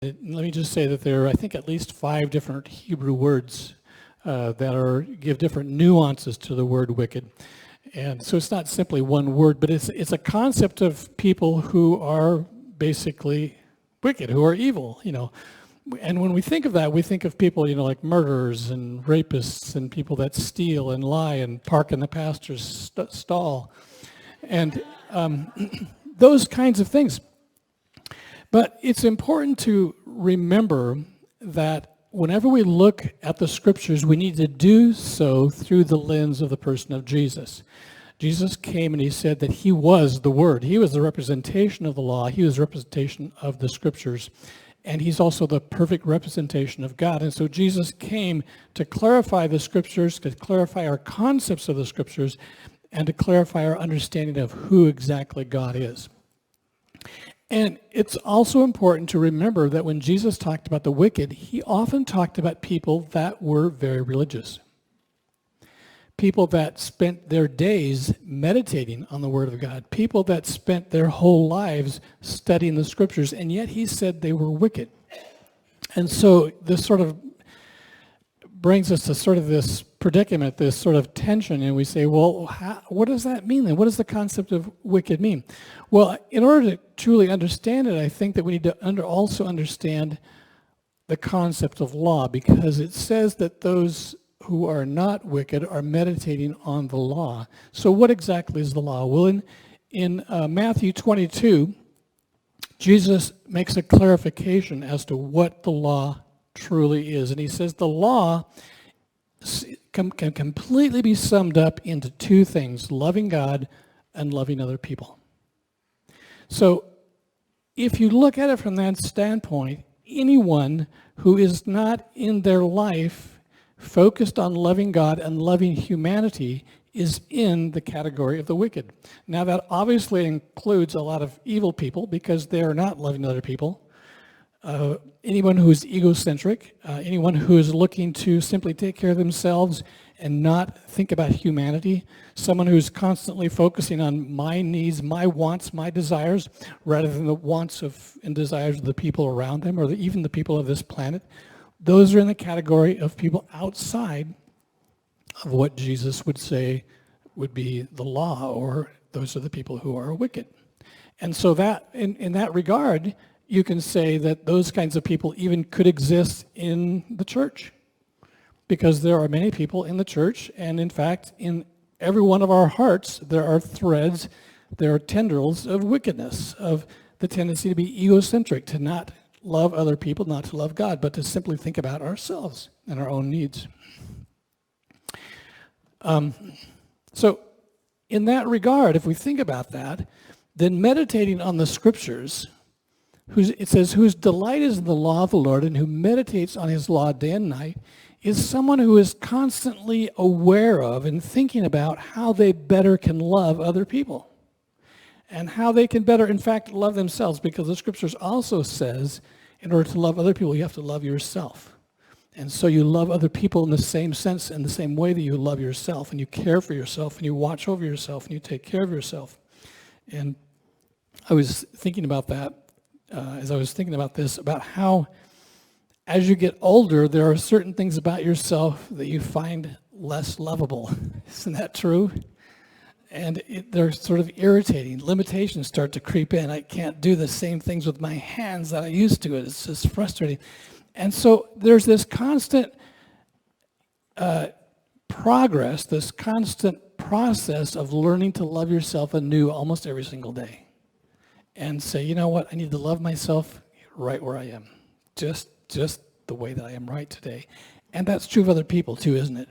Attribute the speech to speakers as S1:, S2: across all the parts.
S1: Let me just say that there are, I think, at least 5 different Hebrew words that give different nuances to the word wicked. And so it's not simply one word, but it's a concept of people who are basically wicked, who are evil, And when we think of that, we think of people, like murderers and rapists and people that steal and lie and park in the pastor's stall. And those kinds of things. But it's important to remember that whenever we look at the scriptures, we need to do so through the lens of the person of Jesus. Jesus came and he said that he was the Word. He was the representation of the law. He was the representation of the scriptures. And he's also the perfect representation of God. And so Jesus came to clarify the scriptures, to clarify our concepts of the scriptures, and to clarify our understanding of who exactly God is. And it's also important to remember that when Jesus talked about the wicked, he often talked about people that were very religious. People that spent their days meditating on the Word of God. People that spent their whole lives studying the Scriptures, and yet he said they were wicked. And so this sort of brings us to sort of this predicament, this sort of tension, and we say, well, what does that mean then? What does the concept of wicked mean? Well, in order to truly understand it, I think that we need to also understand the concept of law, because it says that those who are not wicked are meditating on the law. So what exactly is the law? Well, in Matthew 22, Jesus makes a clarification as to what the law truly is. And he says the law can completely be summed up into 2 things: loving God and loving other people. So if you look at it from that standpoint, anyone who is not in their life focused on loving God and loving humanity is in the category of the wicked. Now that obviously includes a lot of evil people because they are not loving other people. Anyone who is egocentric, anyone who is looking to simply take care of themselves and not think about humanity, someone who's constantly focusing on my needs, my wants, my desires, rather than the wants and desires of the people around them or even the people of this planet, those are in the category of people outside of what Jesus would say would be the law, or those are the people who are wicked. And so that, in that regard, you can say that those kinds of people even could exist in the church, because there are many people in the church, and in fact, in every one of our hearts, there are threads, there are tendrils of wickedness, of the tendency to be egocentric, to not love other people, not to love God, but to simply think about ourselves and our own needs. So in that regard, if we think about that, then meditating on the scriptures, it says, whose delight is in the law of the Lord and who meditates on his law day and night, is someone who is constantly aware of and thinking about how they better can love other people and how they can better, in fact, love themselves, because the scriptures also says in order to love other people, you have to love yourself. And so you love other people in the same sense, in the same way that you love yourself, and you care for yourself, and you watch over yourself, and you take care of yourself. And I was thinking about that as I was thinking about this, about how as you get older, there are certain things about yourself that you find less lovable. Isn't that true? And they're sort of irritating. Limitations start to creep in. I can't do the same things with my hands that I used to. It's just frustrating. And so there's this constant progress, this constant process of learning to love yourself anew almost every single day. And say, you know what, I need to love myself right where I am. Just the way that I am right today. And that's true of other people too, isn't it?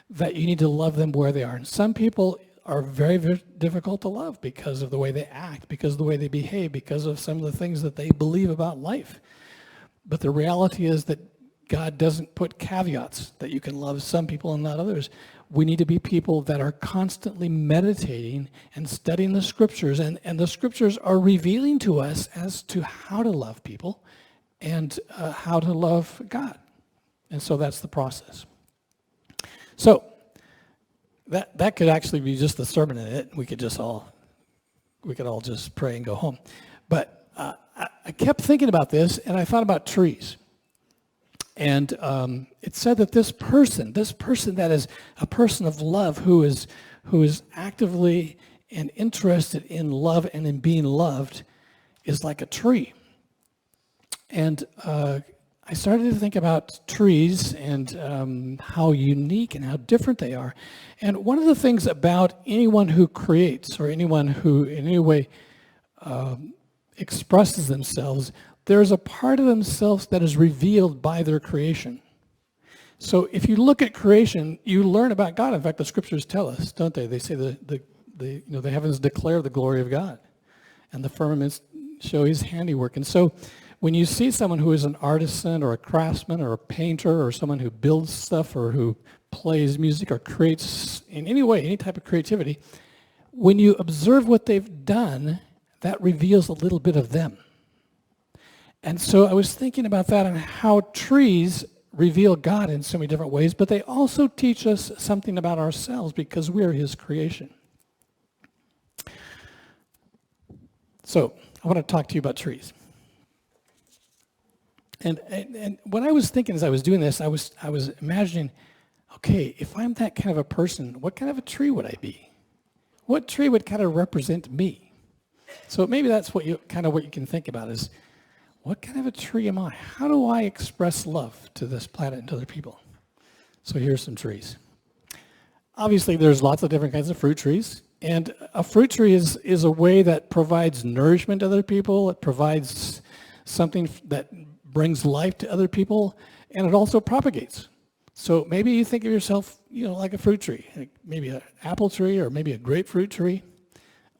S1: That you need to love them where they are. And some people are very, very difficult to love because of the way they act, because of the way they behave, because of some of the things that they believe about life. But the reality is that God doesn't put caveats that you can love some people and not others. We need to be people that are constantly meditating and studying the scriptures, and the scriptures are revealing to us as to how to love people and how to love God. And so that's the process. So that could actually be just the sermon in it. We could all just pray and go home. But I kept thinking about this, and I thought about trees. And it said that this person that is a person of love, who is actively and interested in love and in being loved, is like a tree. And I started to think about trees and how unique and how different they are. And one of the things about anyone who creates, or anyone who in any way expresses themselves, there's a part of themselves that is revealed by their creation. So if you look at creation, you learn about God. In fact, the scriptures tell us, don't they? They say the heavens declare the glory of God, and the firmaments show his handiwork. And so when you see someone who is an artisan or a craftsman or a painter or someone who builds stuff or who plays music or creates in any way, any type of creativity, when you observe what they've done, that reveals a little bit of them. And so I was thinking about that and how trees reveal God in so many different ways, but they also teach us something about ourselves because we are his creation. So I want to talk to you about trees. And what I was thinking as I was doing this, I was imagining, okay, if I'm that kind of a person, what kind of a tree would I be? What tree would kind of represent me? So maybe that's what you can think about is, what kind of a tree am I? How do I express love to this planet and to other people? So here's some trees. Obviously, there's lots of different kinds of fruit trees. And a fruit tree is a way that provides nourishment to other people. It provides something that brings life to other people. And it also propagates. So maybe you think of yourself, like a fruit tree. Like maybe an apple tree or maybe a grapefruit tree,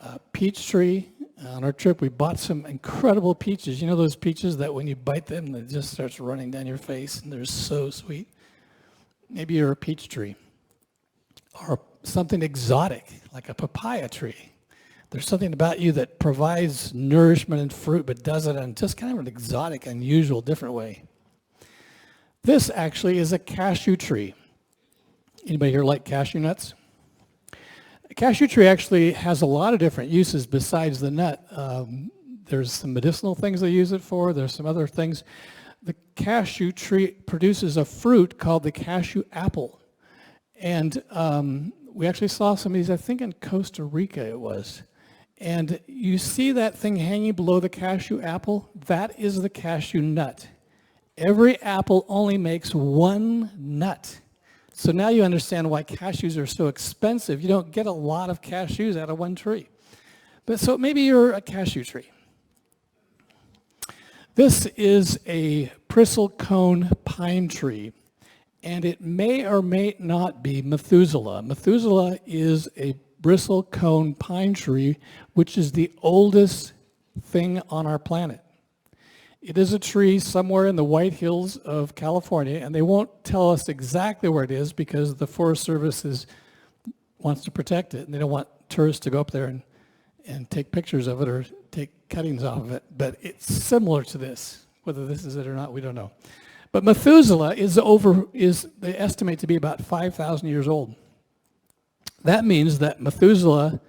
S1: a peach tree. On our trip, we bought some incredible peaches. You know those peaches that when you bite them, it just starts running down your face, and they're so sweet? Maybe you're a peach tree. Or something exotic, like a papaya tree. There's something about you that provides nourishment and fruit, but does it in just kind of an exotic, unusual, different way. This actually is a cashew tree. Anybody here like cashew nuts? A cashew tree actually has a lot of different uses besides the nut. There's some medicinal things they use it for. There's some other things. The cashew tree produces a fruit called the cashew apple. And we actually saw some of these, I think in Costa Rica it was. And you see that thing hanging below the cashew apple? That is the cashew nut. Every apple only makes one nut. So now you understand why cashews are so expensive. You don't get a lot of cashews out of one tree. But so maybe you're a cashew tree. This is a bristlecone pine tree, and it may or may not be Methuselah. Methuselah is a bristlecone pine tree, which is the oldest thing on our planet. It is a tree somewhere in the White Hills of California, and they won't tell us exactly where it is because the Forest Service wants to protect it, and they don't want tourists to go up there and take pictures of it or take cuttings off of it. But it's similar to this. Whether this is it or not, we don't know. But Methuselah is they estimate to be about 5,000 years old. That means that Methuselah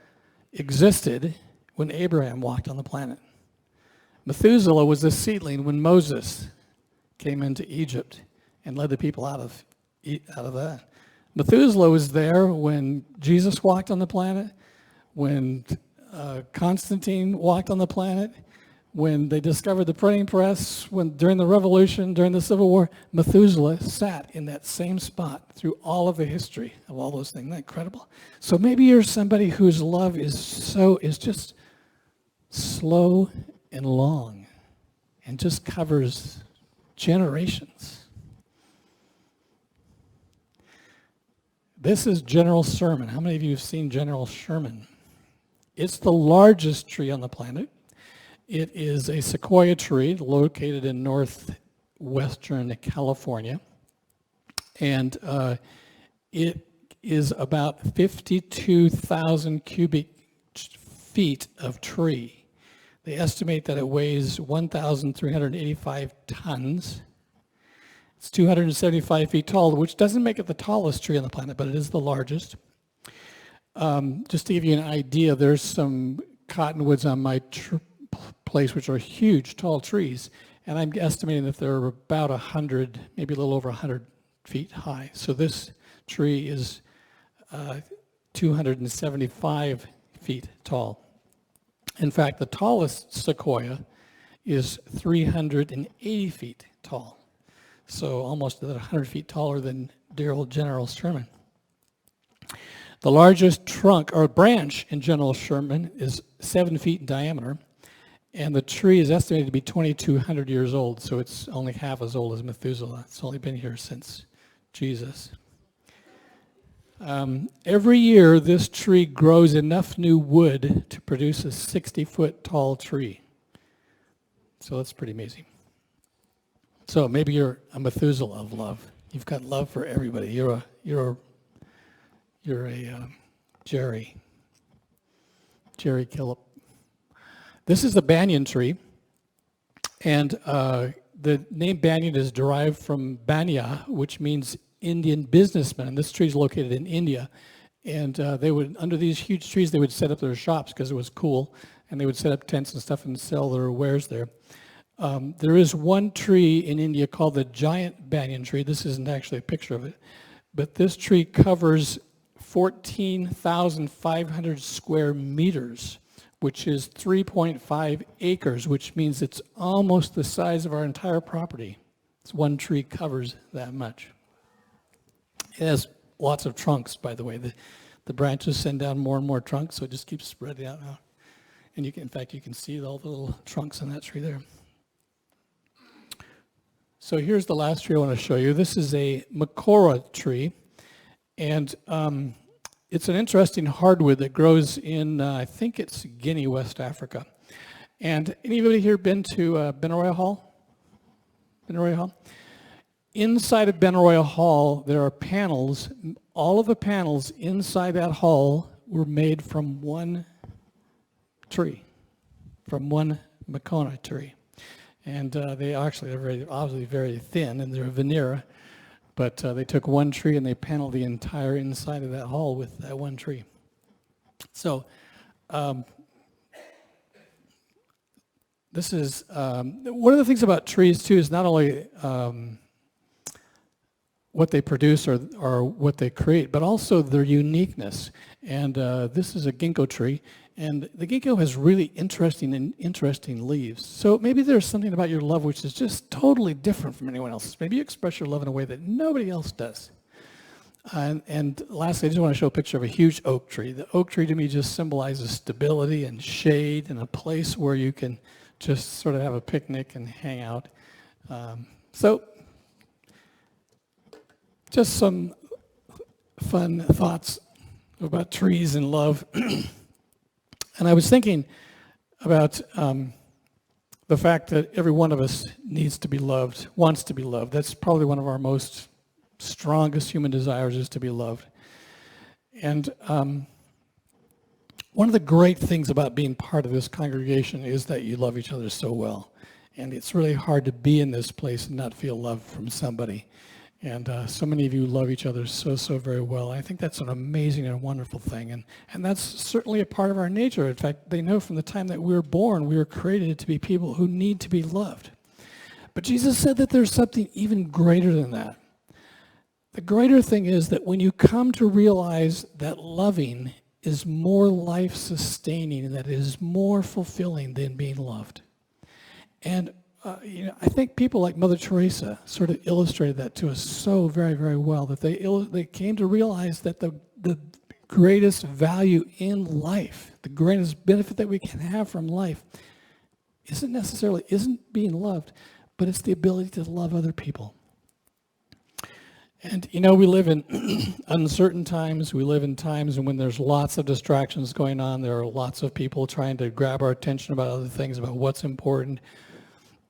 S1: existed when Abraham walked on the planet. Methuselah was a seedling when Moses came into Egypt and led the people out of that. Methuselah was there when Jesus walked on the planet, when Constantine walked on the planet, when they discovered the printing press, during the Revolution, during the Civil War. Methuselah sat in that same spot through all of the history of all those things. Isn't that incredible? So maybe you're somebody whose love is just slow and long and just covers generations. This is General Sherman. How many of you have seen General Sherman? It's the largest tree on the planet. It is a sequoia tree located in northwestern California. And it is about 52,000 cubic feet of tree. They estimate that it weighs 1,385 tons. It's 275 feet tall, which doesn't make it the tallest tree on the planet, but it is the largest. Just to give you an idea, there's some cottonwoods on my place, which are huge, tall trees. And I'm estimating that they're about 100, maybe a little over 100 feet high. So this tree is 275 feet tall. In fact, the tallest sequoia is 380 feet tall. So almost 100 feet taller than dear old General Sherman. The largest trunk or branch in General Sherman is 7 feet in diameter, and the tree is estimated to be 2,200 years old, so it's only half as old as Methuselah. It's only been here since Jesus. Every year, this tree grows enough new wood to produce a 60-foot tall tree. So that's pretty amazing. So maybe you're a Methuselah of love. You've got love for everybody. You're a Jerry Killip. This is the banyan tree, and the name banyan is derived from banya, which means Indian businessman. And this tree is located in India, and they would, under these huge trees, they would set up their shops because it was cool, and they would set up tents and stuff and sell their wares there. There is one tree in India called the giant banyan tree. This isn't actually a picture of it, but this tree covers 14,500 square meters, which is 3.5 acres, which means it's almost the size of our entire property. It's one tree covers that much. It has lots of trunks, by the way. The branches send down more and more trunks, so it just keeps spreading out now. And you can, in fact, you can see all the little trunks in that tree there. So here's the last tree I want to show you. This is a Macora tree, and it's an interesting hardwood that grows in, I think it's Guinea, West Africa. And anybody here been to Benaroya Hall? Benaroya Hall? Inside of Benaroya Hall, there are panels. All of the panels inside that hall were made from one tree, from one Macona tree. And they actually are obviously very thin, and they're veneer. But they took one tree and they paneled the entire inside of that hall with that one tree. So this is, one of the things about trees too is not only what they produce or what they create, but also their uniqueness. And this is a ginkgo tree, and the ginkgo has really interesting leaves. So maybe there's something about your love which is just totally different from anyone else's. Maybe you express your love in a way that nobody else does. And lastly, I just want to show a picture of a huge oak tree. The oak tree to me just symbolizes stability and shade and a place where you can just sort of have a picnic and hang out. So just some fun thoughts about trees and love. And I was thinking about the fact that every one of us needs to be loved, wants to be loved. That's probably one of our most strongest human desires, is to be loved. And one of the great things about being part of this congregation is that you love each other so well. And it's really hard to be in this place and not feel love from somebody. And so many of you love each other so very well. I think that's an amazing and wonderful thing. And that's certainly a part of our nature. In fact, they know from the time that we were born, we were created to be people who need to be loved. But Jesus said that there's something even greater than that. The greater thing is that when you come to realize that loving is more life-sustaining, that it is more fulfilling than being loved. And I think people like Mother Teresa sort of illustrated that to us so very well, that they came to realize that the greatest value in life, the greatest benefit that we can have from life, isn't being loved, but it's the ability to love other people. And we live in uncertain times. We live in times when there's lots of distractions going on. There are lots of people trying to grab our attention about other things, about what's important.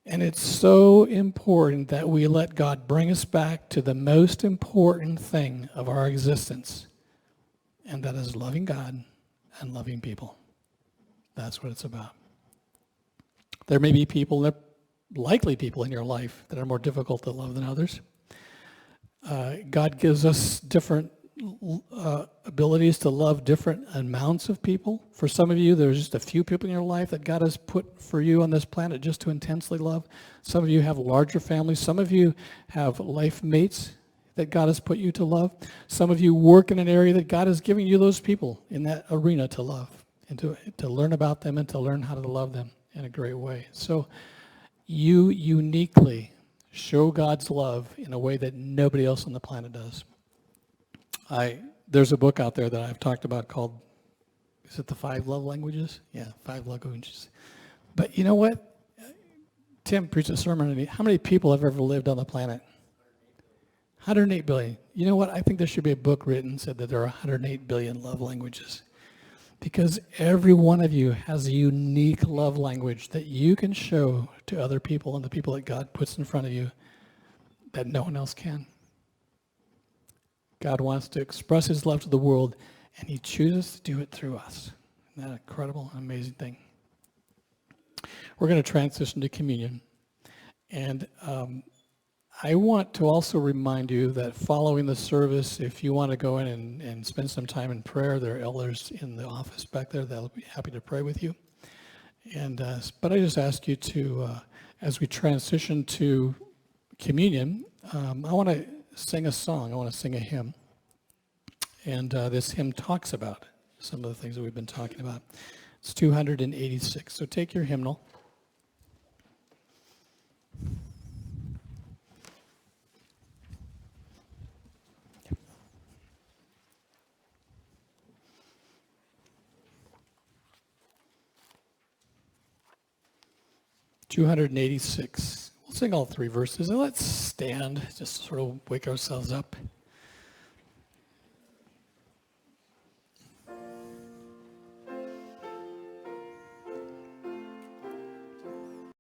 S1: And it's so important that we let God bring us back to the most important thing of our existence, and that is loving God and loving people. That's what it's about. There may be people, likely people in your life that are more difficult to love than others. God gives us different abilities to love different amounts of people. For some of you, there's just a few people in your life that God has put for you on this planet just to intensely love. Some of you have larger families. Some of you have life mates that God has put you to love. Some of you work in an area that God is giving you those people in that arena to love and to learn about them and to learn how to love them in a great way. So you uniquely show God's love in a way that nobody else on the planet does. There's a book out there that I've talked about called, is it The 5 Love Languages? Yeah, 5 Love Languages. But you know what? Tim preached a sermon on it. How many people have ever lived on the planet? 108 billion. You know what? I think there should be a book written said that there are 108 billion love languages. Because every one of you has a unique love language that you can show to other people and the people that God puts in front of you that no one else can. God wants to express his love to the world, and he chooses to do it through us. Isn't that an incredible and amazing thing? We're going to transition to communion. And I want to also remind you that following the service, if you want to go in and spend some time in prayer, there are elders in the office back there that'll be happy to pray with you. And but I just ask you to, as we transition to communion, I want to sing a song. I want to sing a hymn. And this hymn talks about some of the things that we've been talking about. It's 286. So take your hymnal. (286). We'll sing all 3 verses, and let's stand, just sort of wake ourselves up.